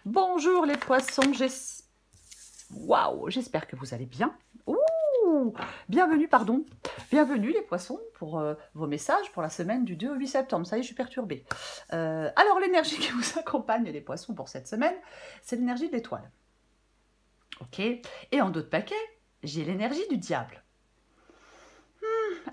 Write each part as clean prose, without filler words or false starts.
Bonjour les poissons, waouh, j'espère que vous allez bien. Ouh, bienvenue, pardon. Bienvenue les poissons pour vos messages pour la semaine du 2 au 8 septembre. Ça y est, je suis perturbée. Alors l'énergie qui vous accompagne les poissons pour cette semaine, c'est l'énergie de l'étoile. Ok. Et en dos de paquet, j'ai l'énergie du diable.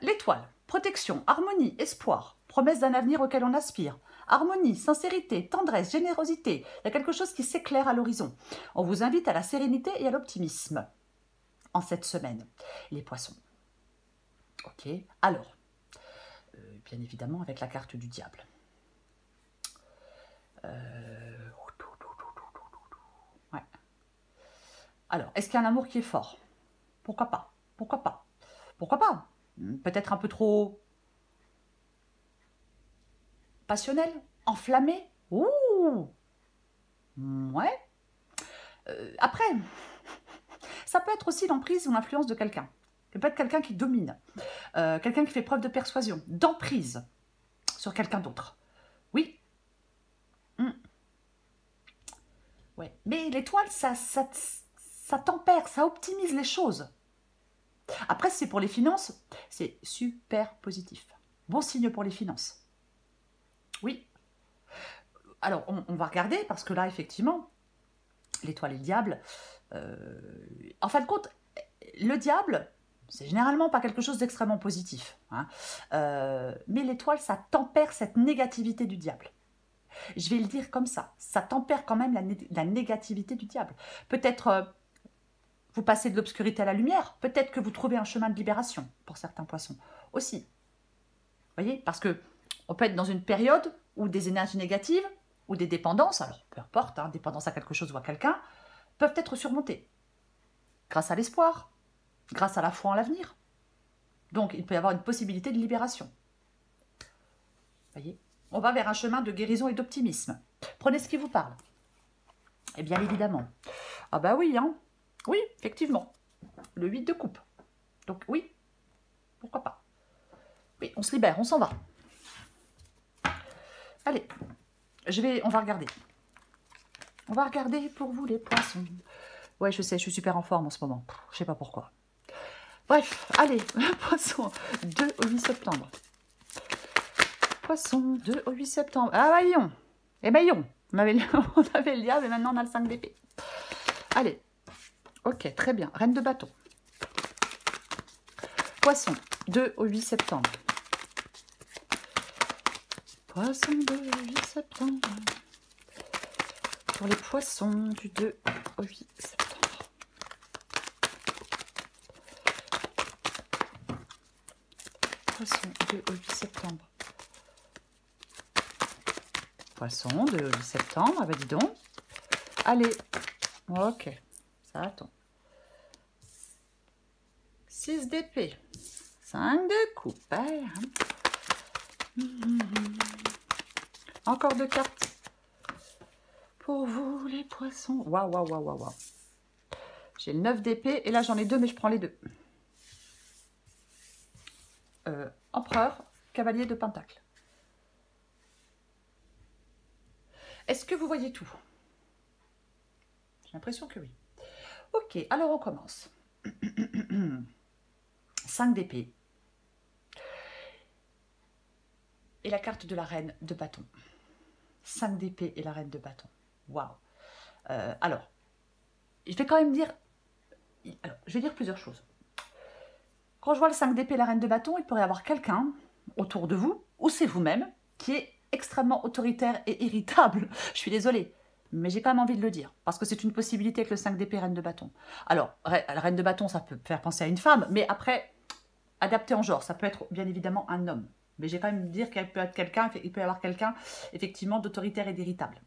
L'étoile, protection, harmonie, espoir, promesse d'un avenir auquel on aspire. Harmonie, sincérité, tendresse, générosité. Il y a quelque chose qui s'éclaire à l'horizon. On vous invite à la sérénité et à l'optimisme en cette semaine, les poissons. Ok. Alors, bien évidemment avec la carte du diable. Ouais. Alors, est-ce qu'il y a un amour qui est fort? Pourquoi pas? Pourquoi pas? Pourquoi pas? Peut-être un peu trop passionnel? Enflammé? Ouh! Ouais. Après, ça peut être aussi l'emprise ou l'influence de quelqu'un. Ça peut être quelqu'un qui domine, quelqu'un qui fait preuve de persuasion, d'emprise sur quelqu'un d'autre. Oui. Ouais. Mais l'étoile, ça tempère, ça optimise les choses. Après, c'est pour les finances, c'est super positif. Bon signe pour les finances. Oui. Alors, on va regarder, parce que là, effectivement, l'étoile et le diable, en fin de compte, le diable, c'est généralement pas quelque chose d'extrêmement positif. Hein. Mais l'étoile, ça tempère cette négativité du diable. Je vais le dire comme ça tempère quand même la négativité du diable. Peut-être vous passez de l'obscurité à la lumière, peut-être que vous trouvez un chemin de libération pour certains poissons aussi. Vous voyez, parce que on peut être dans une période où des énergies négatives ou des dépendances, alors peu importe, hein, dépendance à quelque chose ou à quelqu'un, peuvent être surmontées grâce à l'espoir, grâce à la foi en l'avenir. Donc il peut y avoir une possibilité de libération. Vous voyez, on va vers un chemin de guérison et d'optimisme. Prenez ce qui vous parle. Et bien évidemment. Ah bah oui, hein. Oui, effectivement. Le 8 de coupe. Donc oui, pourquoi pas. Oui, on se libère, on s'en va. Allez, on va regarder. On va regarder pour vous les poissons. Ouais, je sais, je suis super en forme en ce moment. Je sais pas pourquoi. Bref, allez, le poisson 2 au 8 septembre. Poisson 2 au 8 septembre. Ah bah lion. Eh ben lion. On avait le diable et maintenant on a le 5 d'épée. Allez. Ok, très bien. Reine de bâton. Poisson 2 au 8 septembre. Poisson 2 au 8 septembre. Pour les poissons du 2 au 8 septembre. Poisson 2 au 8 septembre. Poisson 2 au 8 septembre. Ah bah dis donc. Allez. Ok. Ça attend. 6 d'épée. 5 de coupe. Encore 2 cartes. Pour vous, les poissons. Waouh, waouh, waouh, waouh, waouh. J'ai le 9 d'épée. Et là, j'en ai 2, mais je prends les 2. Empereur, cavalier de pentacle. Est-ce que vous voyez tout? J'ai l'impression que oui. Ok, alors on commence. 5 d'épée. Et la carte de la reine de bâton. 5 d'épée et la reine de bâton. Waouh. Alors, je vais quand même dire... Alors, je vais dire plusieurs choses. Quand je vois le 5 d'épée et la reine de bâton, il pourrait y avoir quelqu'un autour de vous, ou c'est vous-même, qui est extrêmement autoritaire et irritable. Je suis désolée, mais j'ai quand même envie de le dire, parce que c'est une possibilité avec le 5 d'épée, reine de bâton. Alors, la reine de bâton, ça peut faire penser à une femme, mais après, adapté en genre, ça peut être bien évidemment un homme. Mais j'ai quand même dire qu'il peut être quelqu'un, il peut y avoir quelqu'un, effectivement, d'autoritaire et d'irritable.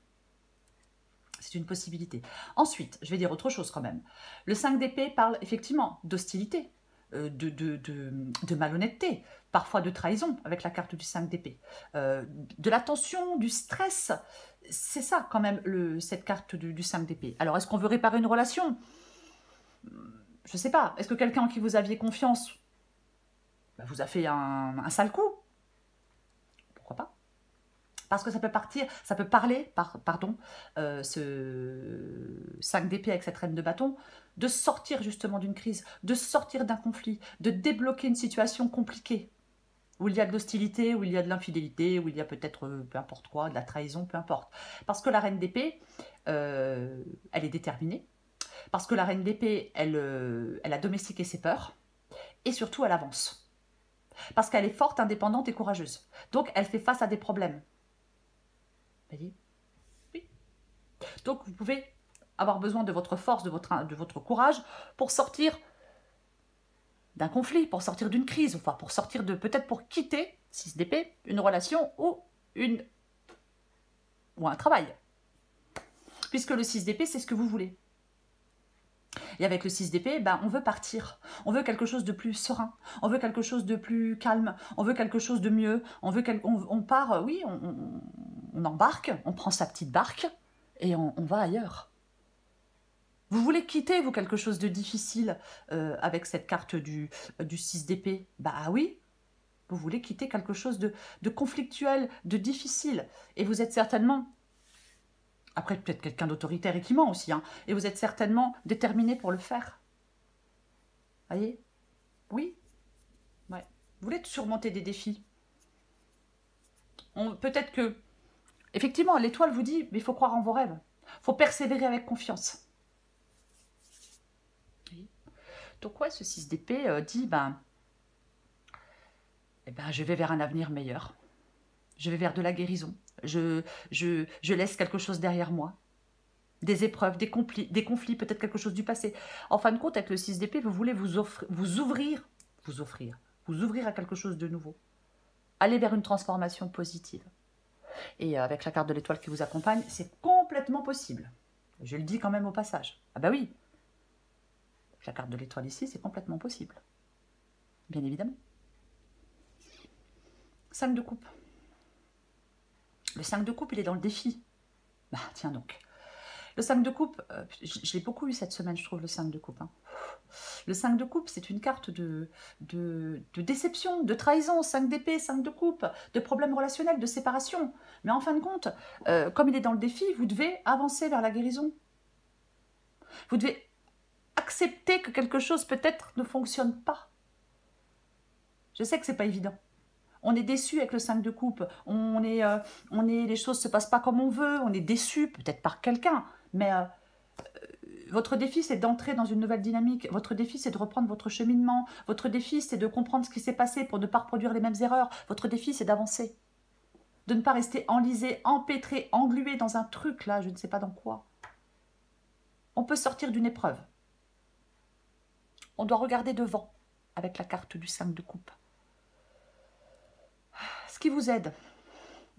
C'est une possibilité. Ensuite, je vais dire autre chose quand même. Le 5 d'épée parle effectivement d'hostilité, de malhonnêteté, parfois de trahison avec la carte du 5 d'épée, de la tension, du stress. C'est ça quand même cette carte du 5 d'épée. Alors est-ce qu'on veut réparer une relation? Je ne sais pas. Est-ce que quelqu'un en qui vous aviez confiance vous a fait un sale coup? Pourquoi pas? Parce que ça peut partir, ça peut parler, pardon, ce 5 d'épée avec cette reine de bâton, de sortir justement d'une crise, de sortir d'un conflit, de débloquer une situation compliquée, où il y a de l'hostilité, où il y a de l'infidélité, où il y a peut-être peu importe quoi, de la trahison, peu importe. Parce que la reine d'épée, elle est déterminée, parce que la reine d'épée, elle a domestiqué ses peurs, et surtout elle avance. Parce qu'elle est forte, indépendante et courageuse. Donc elle fait face à des problèmes. Vous voyez? Oui. Donc vous pouvez avoir besoin de votre force, de votre courage pour sortir d'un conflit, pour sortir d'une crise, enfin pour sortir de, peut-être pour quitter, 6 d'épée, une relation ou un travail. Puisque le 6 d'épée, c'est ce que vous voulez. Et avec le 6 d'épée, ben, on veut partir. On veut quelque chose de plus serein. On veut quelque chose de plus calme. On veut quelque chose de mieux. On part, oui, on embarque, on prend sa petite barque et on va ailleurs. Vous voulez quitter, vous, quelque chose de difficile avec cette carte du 6 d'épée? Bah oui, vous voulez quitter quelque chose de conflictuel, de difficile. Et vous êtes certainement... Après, peut-être quelqu'un d'autoritaire et qui ment aussi. Hein. Et vous êtes certainement déterminé pour le faire. Voyez? Oui. Ouais. Vous voulez surmonter des défis. Peut-être que, effectivement, l'étoile vous dit, mais il faut croire en vos rêves. Il faut persévérer avec confiance. Oui. Donc, ouais, ce 6 d'épée dit, je vais vers un avenir meilleur. Je vais vers de la guérison. Je laisse quelque chose derrière moi. Des épreuves, des conflits, peut-être quelque chose du passé. En fin de compte, avec le 6 d'épée, vous voulez vous ouvrir à quelque chose de nouveau. Aller vers une transformation positive. Et avec la carte de l'étoile qui vous accompagne, c'est complètement possible. Je le dis quand même au passage. Ah bah oui, la carte de l'étoile ici, c'est complètement possible. Bien évidemment. 5 de coupe. Le 5 de coupe, il est dans le défi. Bah tiens donc. Le 5 de coupe, je l'ai beaucoup eu cette semaine, je trouve, le 5 de coupe. Hein. Le 5 de coupe, c'est une carte de déception, de trahison, 5 d'épée, 5 de coupe, de problèmes relationnels, de séparation. Mais en fin de compte, comme il est dans le défi, vous devez avancer vers la guérison. Vous devez accepter que quelque chose peut-être ne fonctionne pas. Je sais que c'est pas évident. On est déçu avec le 5 de coupe. Les choses ne se passent pas comme on veut. On est déçu, peut-être par quelqu'un. Mais votre défi, c'est d'entrer dans une nouvelle dynamique. Votre défi, c'est de reprendre votre cheminement. Votre défi, c'est de comprendre ce qui s'est passé pour ne pas reproduire les mêmes erreurs. Votre défi, c'est d'avancer. De ne pas rester enlisé, empêtré, englué dans un truc, là, je ne sais pas dans quoi. On peut sortir d'une épreuve. On doit regarder devant avec la carte du 5 de coupe. Ce qui vous aide,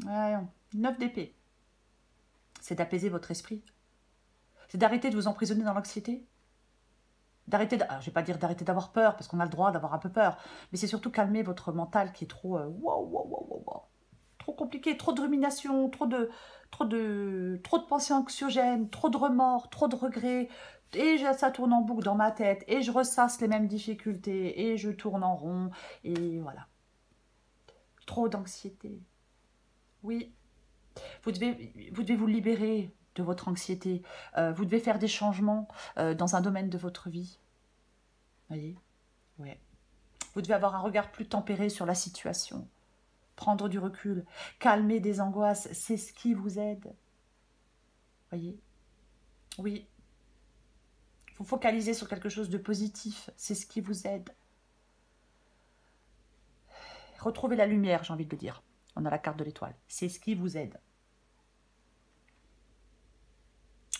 9 d'épée, c'est d'apaiser votre esprit. C'est d'arrêter de vous emprisonner dans l'anxiété. Je ne vais pas dire d'arrêter d'avoir peur, parce qu'on a le droit d'avoir un peu peur, mais c'est surtout calmer votre mental qui est trop trop compliqué, trop de rumination, trop de pensées anxiogènes, trop de remords, trop de regrets, et ça tourne en boucle dans ma tête, et je ressasse les mêmes difficultés, et je tourne en rond, et voilà. Trop d'anxiété. Oui, vous devez vous libérer de votre anxiété. Vous devez faire des changements dans un domaine de votre vie. Voyez? Ouais. Vous devez avoir un regard plus tempéré sur la situation. Prendre du recul. Calmer des angoisses. C'est ce qui vous aide. Voyez? Oui. Vous focaliser sur quelque chose de positif. C'est ce qui vous aide. Retrouvez la lumière, j'ai envie de le dire. On a la carte de l'étoile. C'est ce qui vous aide.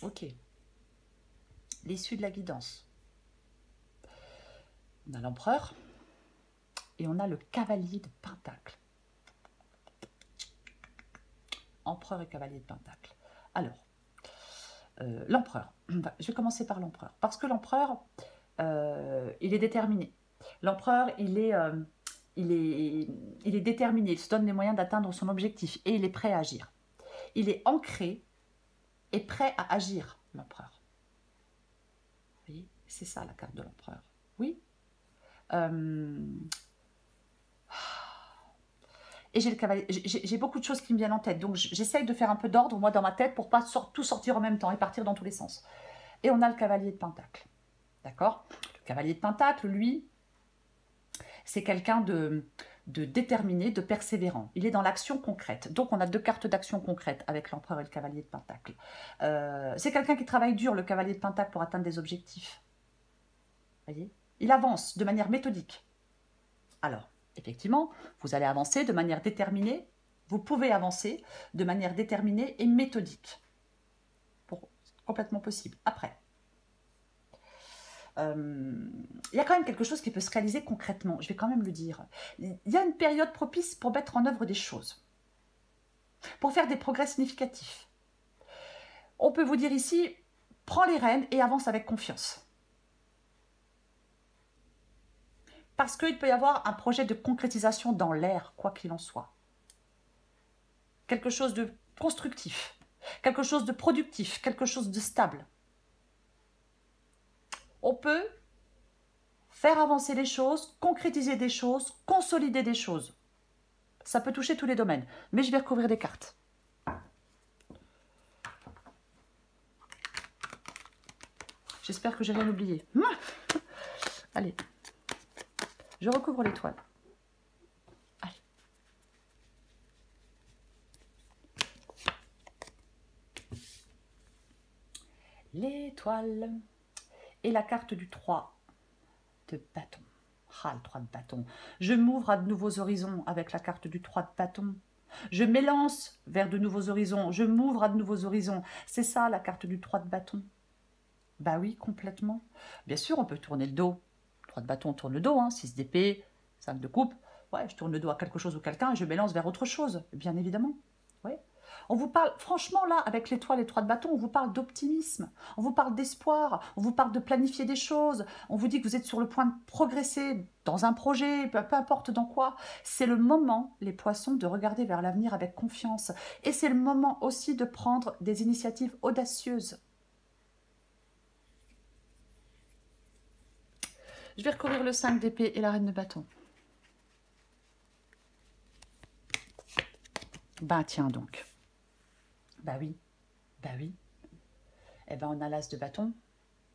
Ok. L'issue de la guidance. On a l'empereur et on a le cavalier de Pentacle. Empereur et cavalier de Pentacle. Alors, l'empereur. Je vais commencer par l'empereur. Parce que l'empereur, il est déterminé. L'empereur, il est déterminé. Il se donne les moyens d'atteindre son objectif et il est prêt à agir. Il est ancré et prêt à agir, l'empereur. Vous voyez, c'est ça la carte de l'empereur. Oui. et j'ai le cavalier. J'ai beaucoup de choses qui me viennent en tête. Donc, j'essaye de faire un peu d'ordre, moi, dans ma tête, pour pas tout sortir en même temps et partir dans tous les sens. Et on a le cavalier de Pentacle. D'accord? Le cavalier de Pentacle, lui, c'est quelqu'un de déterminé, de persévérant. Il est dans l'action concrète. Donc, on a deux cartes d'action concrète avec l'empereur et le cavalier de Pentacle. C'est quelqu'un qui travaille dur, le cavalier de Pentacle, pour atteindre des objectifs. Voyez, il avance de manière méthodique. Alors, effectivement, vous allez avancer de manière déterminée. Vous pouvez avancer de manière déterminée et méthodique. C'est complètement possible. Après, il y a quand même quelque chose qui peut se réaliser concrètement. Je vais quand même le dire. Il y a une période propice pour mettre en œuvre des choses, pour faire des progrès significatifs. On peut vous dire ici, prends les rênes et avance avec confiance. Parce qu'il peut y avoir un projet de concrétisation dans l'air, quoi qu'il en soit. Quelque chose de constructif, quelque chose de productif, quelque chose de stable. On peut faire avancer les choses, concrétiser des choses, consolider des choses. Ça peut toucher tous les domaines. Mais je vais recouvrir des cartes. J'espère que j'ai rien oublié. Allez. Je recouvre l'étoile. Allez. L'étoile. Et la carte du 3 de bâton. Ah, le 3 de bâton. Je m'ouvre à de nouveaux horizons avec la carte du 3 de bâton. Je m'élance vers de nouveaux horizons. Je m'ouvre à de nouveaux horizons. C'est ça, la carte du 3 de bâton. Bah oui, complètement. Bien sûr, on peut tourner le dos. 3 de bâton, on tourne le dos. 6 d'épée, 5 de coupe. Ouais, je tourne le dos à quelque chose ou quelqu'un et je m'élance vers autre chose, bien évidemment. Ouais. On vous parle, franchement là, avec l'étoile et 3 de bâton, on vous parle d'optimisme, on vous parle d'espoir, on vous parle de planifier des choses, on vous dit que vous êtes sur le point de progresser dans un projet, peu importe dans quoi. C'est le moment, les poissons, de regarder vers l'avenir avec confiance. Et c'est le moment aussi de prendre des initiatives audacieuses. Je vais recouvrir le 5 d'épée et la reine de bâton. Bah tiens donc. Bah oui, bah oui. Eh ben on a l'as de bâton.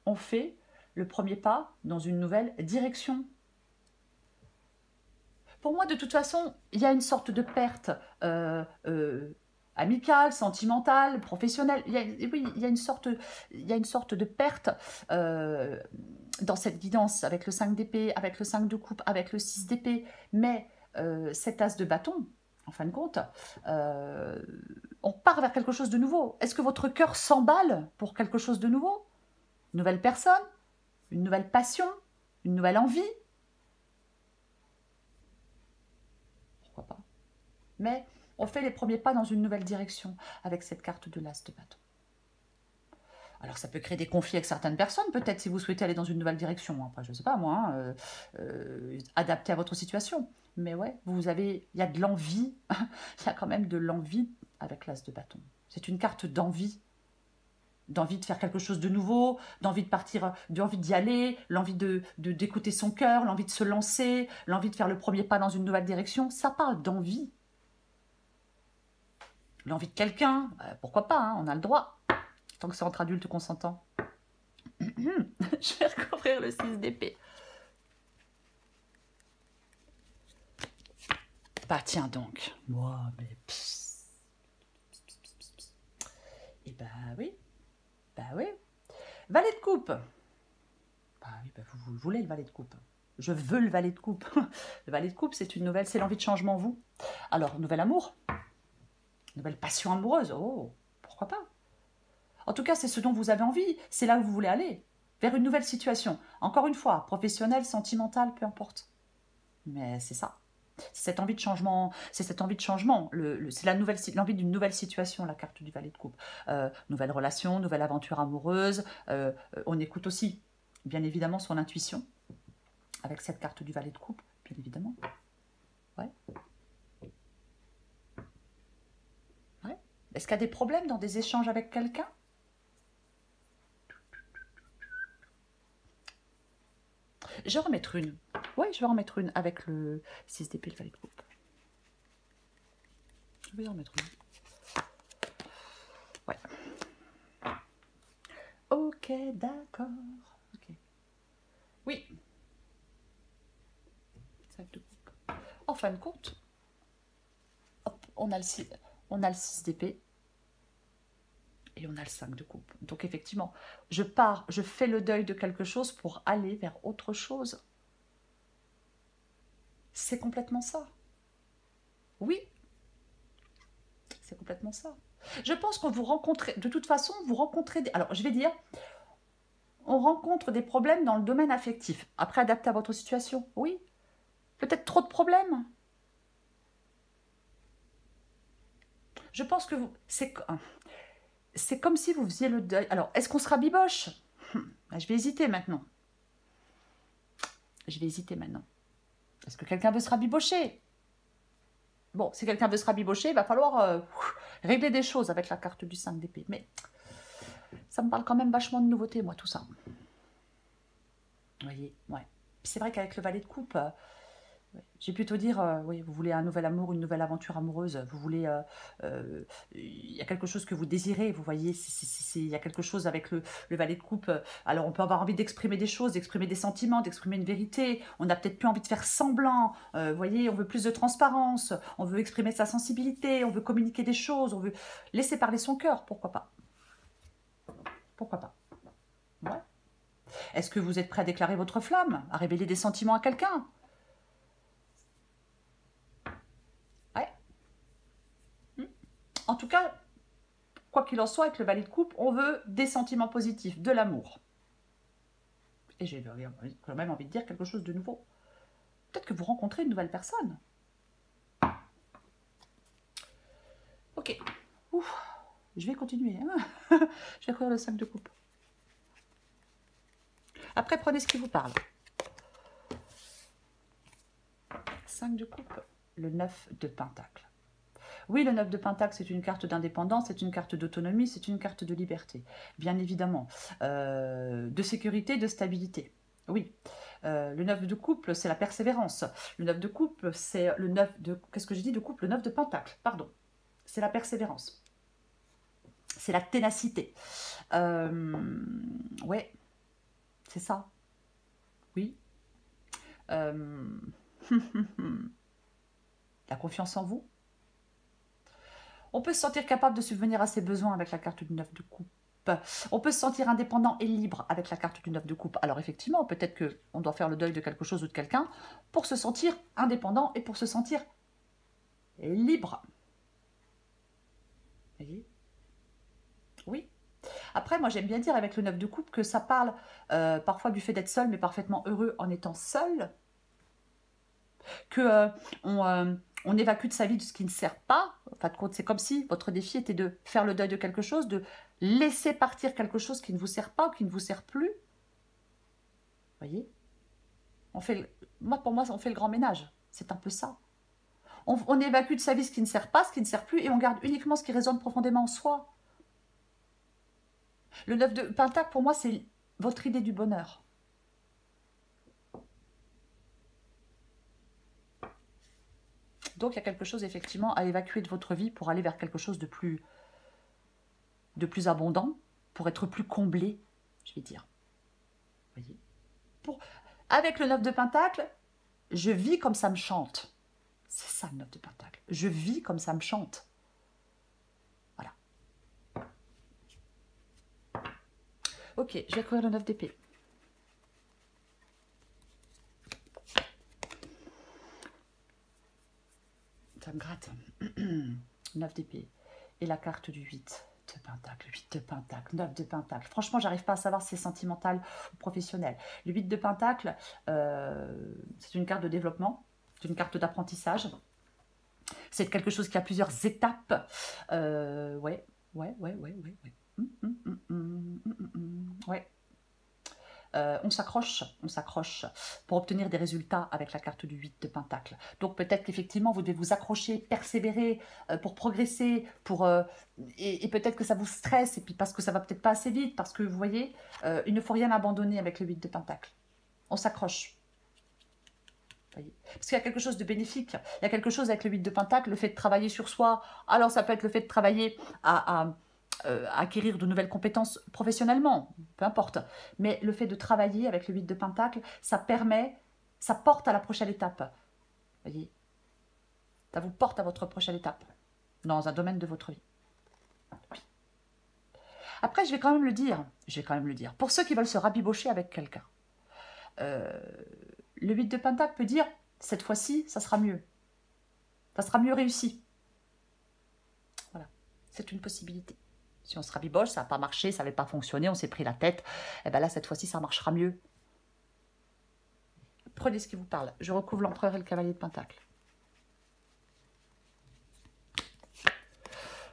On fait le premier pas dans une nouvelle direction. Pour moi, de toute façon, il y a une sorte de perte amicale, sentimentale, professionnelle. Oui, il y a une sorte de perte dans cette guidance avec le 5 d'épée, avec le 5 de coupe, avec le 6 d'épée. Mais cet as de bâton, en fin de compte, on part vers quelque chose de nouveau. Est-ce que votre cœur s'emballe pour quelque chose de nouveau? Une nouvelle personne? Une nouvelle passion? Une nouvelle envie? Pourquoi pas? Mais on fait les premiers pas dans une nouvelle direction avec cette carte de l'as de bâton. Alors ça peut créer des conflits avec certaines personnes, peut-être si vous souhaitez aller dans une nouvelle direction. Après, je ne sais pas moi, adapté à votre situation. Mais ouais, il y a de l'envie, il y a quand même de l'envie avec l'as de bâton. C'est une carte d'envie de faire quelque chose de nouveau, d'envie de partir, d'envie d'y aller, l'envie d'écouter son cœur, l'envie de se lancer, l'envie de faire le premier pas dans une nouvelle direction. Ça parle d'envie. L'envie de quelqu'un, pourquoi pas, on a le droit, tant que c'est entre adultes consentants. Je vais recouvrir le 6 d'épée. Bah tiens donc. Moi, mais... Et bah oui. Bah oui. Valet de coupe. Bah oui, bah vous voulez le valet de coupe. Je veux le valet de coupe. Le valet de coupe, c'est une nouvelle, c'est l'envie de changement, vous. Alors, nouvel amour. Nouvelle passion amoureuse. Oh, pourquoi pas? En tout cas, c'est ce dont vous avez envie. C'est là où vous voulez aller. Vers une nouvelle situation. Encore une fois, professionnelle, sentimentale, peu importe. Mais c'est ça. C'est cette envie de changement. C'est cette envie de changement. C'est l'envie d'une nouvelle situation, la carte du valet de coupe. Nouvelle relation, nouvelle aventure amoureuse. On écoute aussi, bien évidemment, son intuition. Avec cette carte du valet de coupe, bien évidemment. Ouais. Ouais. Est-ce qu'il y a des problèmes dans des échanges avec quelqu'un? Je vais en remettre une. Oui, je vais en remettre une avec le 6 d'épée, le valet de coupe. vais y en mettre une. Ouais. Ok, d'accord. Ok. Oui. Sac de coupe. En fin de compte, hop, on a le 6 d'épée. Et on a le 5 de coupe. Donc effectivement, je pars, je fais le deuil de quelque chose pour aller vers autre chose. C'est complètement ça. Oui, c'est complètement ça. Je pense qu'on vous rencontrez, de toute façon, vous rencontrez des... Alors, je vais dire, on rencontre des problèmes dans le domaine affectif. Après, adapté à votre situation. Oui, peut-être trop de problèmes. Je pense que vous... C'est comme si vous faisiez le deuil. Alors, est-ce qu'on sera biboche? Je vais hésiter maintenant. Je vais hésiter maintenant. Est-ce que quelqu'un veut se rabibocher? Bon, si quelqu'un veut se rabibocher, il va falloir régler des choses avec la carte du 5 d'épée. Mais ça me parle quand même vachement de nouveauté, moi, tout ça. Vous voyez, ouais. C'est vrai qu'avec le valet de coupe, j'ai plutôt dire, oui, vous voulez un nouvel amour, une nouvelle aventure amoureuse, vous voulez, il y a quelque chose que vous désirez, vous voyez, il y a quelque chose avec le valet de coupe, alors on peut avoir envie d'exprimer des choses, d'exprimer des sentiments, d'exprimer une vérité, on n'a peut-être plus envie de faire semblant, vous voyez, on veut plus de transparence, on veut exprimer sa sensibilité, on veut communiquer des choses, on veut laisser parler son cœur, pourquoi pas? Pourquoi pas? Ouais. Est-ce que vous êtes prêt à déclarer votre flamme, à révéler des sentiments à quelqu'un? En tout cas, quoi qu'il en soit, avec le valet de coupe, on veut des sentiments positifs, de l'amour. Et j'ai quand même envie de dire quelque chose de nouveau. Peut-être que vous rencontrez une nouvelle personne. Ok. Ouf. Je vais continuer. Hein. Je vais courir le 5 de coupe. Après, prenez ce qui vous parle. 5 de coupe, le 9 de pentacle. Oui, le 9 de pentacle, c'est une carte d'indépendance, c'est une carte d'autonomie, c'est une carte de liberté, bien évidemment. De sécurité, de stabilité. Oui. Le 9 de couple, c'est la persévérance. Le 9 de couple, c'est le 9 de... Qu'est-ce que j'ai dit de couple? Le 9 de pentacle, pardon. C'est la persévérance. C'est la ténacité. Ouais, c'est ça. Oui. La confiance en vous. On peut se sentir capable de subvenir à ses besoins avec la carte du 9 de coupe. On peut se sentir indépendant et libre avec la carte du 9 de coupe. Alors effectivement, peut-être qu'on doit faire le deuil de quelque chose ou de quelqu'un pour se sentir indépendant et pour se sentir libre. Vous voyez? Oui. Après, moi j'aime bien dire avec le 9 de coupe que ça parle parfois du fait d'être seul, mais parfaitement heureux en étant seul. Que on évacue de sa vie de ce qui ne sert pas. En fin de compte, c'est comme si votre défi était de faire le deuil de quelque chose, de laisser partir quelque chose qui ne vous sert pas ou qui ne vous sert plus. Vous voyez? Pour moi, on fait le grand ménage. C'est un peu ça. On évacue de sa vie ce qui ne sert pas, ce qui ne sert plus, et on garde uniquement ce qui résonne profondément en soi. Le 9 de pentacle, pour moi, c'est votre idée du bonheur. Donc, il y a quelque chose, effectivement, à évacuer de votre vie pour aller vers quelque chose de plus abondant, pour être plus comblé, je vais dire. Vous voyez? Avec le 9 de pentacle, je vis comme ça me chante. C'est ça, le 9 de pentacle. Je vis comme ça me chante. Voilà. Ok, je vais courir le 9 d'épée. Ça me gratte. 9 d'épée. Et la carte du 8 de pentacle. 8 de pentacle, 9 de pentacle. Franchement, j'arrive pas à savoir si c'est sentimental ou professionnel. Le 8 de pentacle, c'est une carte de développement, c'est une carte d'apprentissage. C'est quelque chose qui a plusieurs étapes. Ouais. Ouais. On s'accroche pour obtenir des résultats avec la carte du 8 de pentacle. Donc peut-être qu'effectivement, vous devez vous accrocher, persévérer pour progresser, et peut-être que ça vous stresse, et puis parce que ça va peut-être pas assez vite, parce que vous voyez, il ne faut rien abandonner avec le 8 de pentacle. On s'accroche. Voyez, parce qu'il y a quelque chose de bénéfique. Il y a quelque chose avec le 8 de Pentacle, le fait de travailler sur soi. Alors, ça peut être le fait de travailler à acquérir de nouvelles compétences professionnellement, peu importe. Mais le fait de travailler avec le 8 de Pentacle, ça permet, ça porte à la prochaine étape. Voyez, ça vous porte à votre prochaine étape dans un domaine de votre vie. Oui. Après, je vais quand même le dire. Pour ceux qui veulent se rabibocher avec quelqu'un, le 8 de Pentacle peut dire, cette fois-ci, ça sera mieux. Ça sera mieux réussi. Voilà, c'est une possibilité. Si on se rabiboche, ça n'a pas marché, ça n'avait pas fonctionné, on s'est pris la tête, et bien là, cette fois-ci, ça marchera mieux. Prenez ce qui vous parle. Je recouvre l'empereur et le cavalier de Pentacle.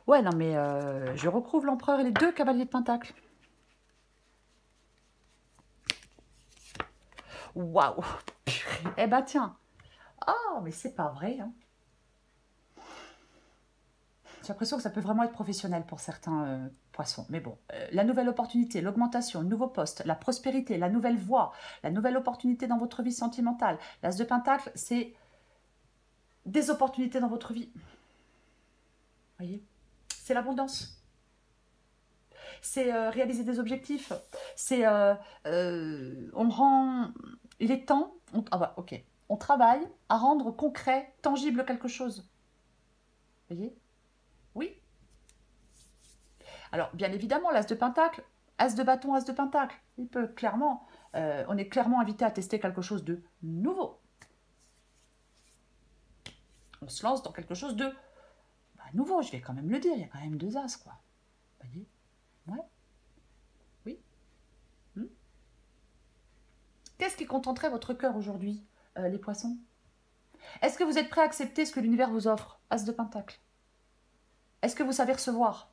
Ouais, non, mais je recouvre l'empereur et les deux cavaliers de Pentacle. Waouh! Eh ben tiens. Oh, mais c'est pas vrai. Hein. J'ai l'impression que ça peut vraiment être professionnel pour certains poissons. Mais bon, la nouvelle opportunité, l'augmentation, le nouveau poste, la prospérité, la nouvelle voie, la nouvelle opportunité dans votre vie sentimentale. L'As de Pentacle, c'est des opportunités dans votre vie. Vous voyez? C'est l'abondance. C'est réaliser des objectifs. C'est on rend... Il est temps... ah bah, ok. On travaille à rendre concret, tangible quelque chose. Vous voyez? Oui. Alors, bien évidemment, l'As de Pentacle, As de bâton, As de Pentacle. Il peut clairement... on est clairement invité à tester quelque chose de nouveau. On se lance dans quelque chose de nouveau, je vais quand même le dire. Il y a quand même deux As, quoi. Vous voyez? Ouais. Oui. Qu'est-ce qui contenterait votre cœur aujourd'hui, les poissons? Est-ce que vous êtes prêts à accepter ce que l'univers vous offre? As de Pentacle. Est-ce que vous savez recevoir?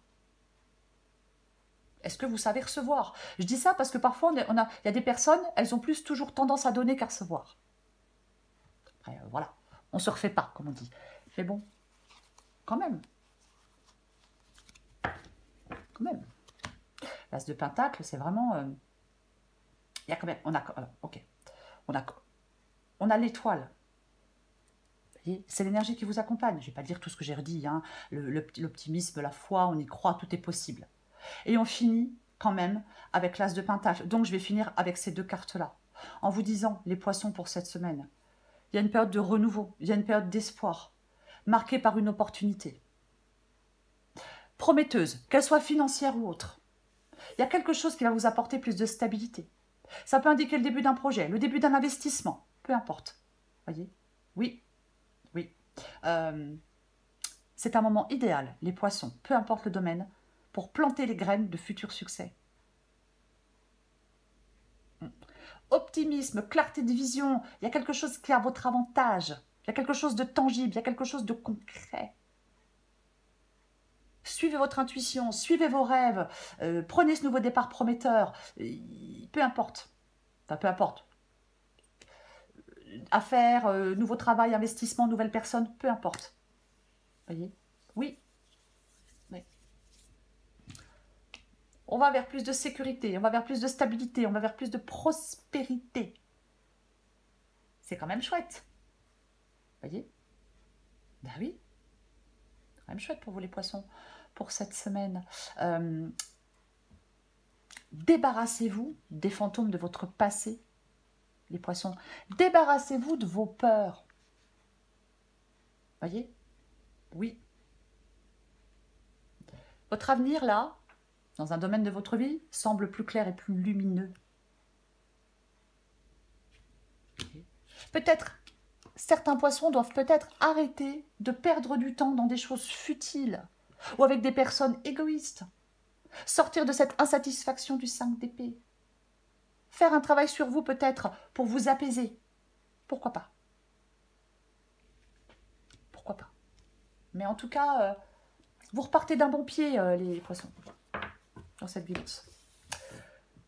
Est-ce que vous savez recevoir? Je dis ça parce que parfois, il y a des personnes, elles ont plus toujours tendance à donner qu'à recevoir. Après, voilà. On ne se refait pas, comme on dit. Mais bon, quand même. Quand même. L'As de Pentacle, c'est vraiment... il y a quand même... On a... Alors, ok. On a l'étoile. C'est l'énergie qui vous accompagne. Je ne vais pas dire tout ce que j'ai redit. Hein. L'optimisme, la foi, on y croit, tout est possible. Et on finit quand même avec l'As de Pentacle. Donc, je vais finir avec ces deux cartes-là. En vous disant, les poissons pour cette semaine, il y a une période de renouveau, il y a une période d'espoir, marquée par une opportunité. Prometteuse, qu'elle soit financière ou autre. Il y a quelque chose qui va vous apporter plus de stabilité. Ça peut indiquer le début d'un projet, le début d'un investissement, peu importe. Voyez? Oui, oui. C'est un moment idéal, les poissons, peu importe le domaine, pour planter les graines de futurs succès. Optimisme, clarté de vision, il y a quelque chose qui est à votre avantage. Il y a quelque chose de tangible, il y a quelque chose de concret. Suivez votre intuition, suivez vos rêves, prenez ce nouveau départ prometteur, peu importe. Enfin, peu importe. Affaires, nouveau travail, investissement, nouvelle personne, peu importe. Vous voyez? Oui. Oui. On va vers plus de sécurité, on va vers plus de stabilité, on va vers plus de prospérité. C'est quand même chouette. Vous voyez? Ben oui. C'est quand même chouette pour vous les poissons, pour cette semaine. Débarrassez-vous des fantômes de votre passé, les poissons. Débarrassez-vous de vos peurs. Voyez? Oui. Votre avenir, là, dans un domaine de votre vie, semble plus clair et plus lumineux. Peut-être, certains poissons doivent peut-être arrêter de perdre du temps dans des choses futiles ou avec des personnes égoïstes. Sortir de cette insatisfaction du 5 d'épée. Faire un travail sur vous peut-être pour vous apaiser. Pourquoi pas? Pourquoi pas? Mais en tout cas, vous repartez d'un bon pied, les poissons, dans cette vidéo.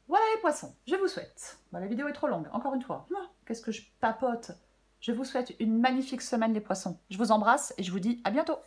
Voilà les poissons, je vous souhaite. Bon, la vidéo est trop longue, encore une fois. Qu'est-ce que je papote? Je vous souhaite une magnifique semaine les poissons. Je vous embrasse et je vous dis à bientôt.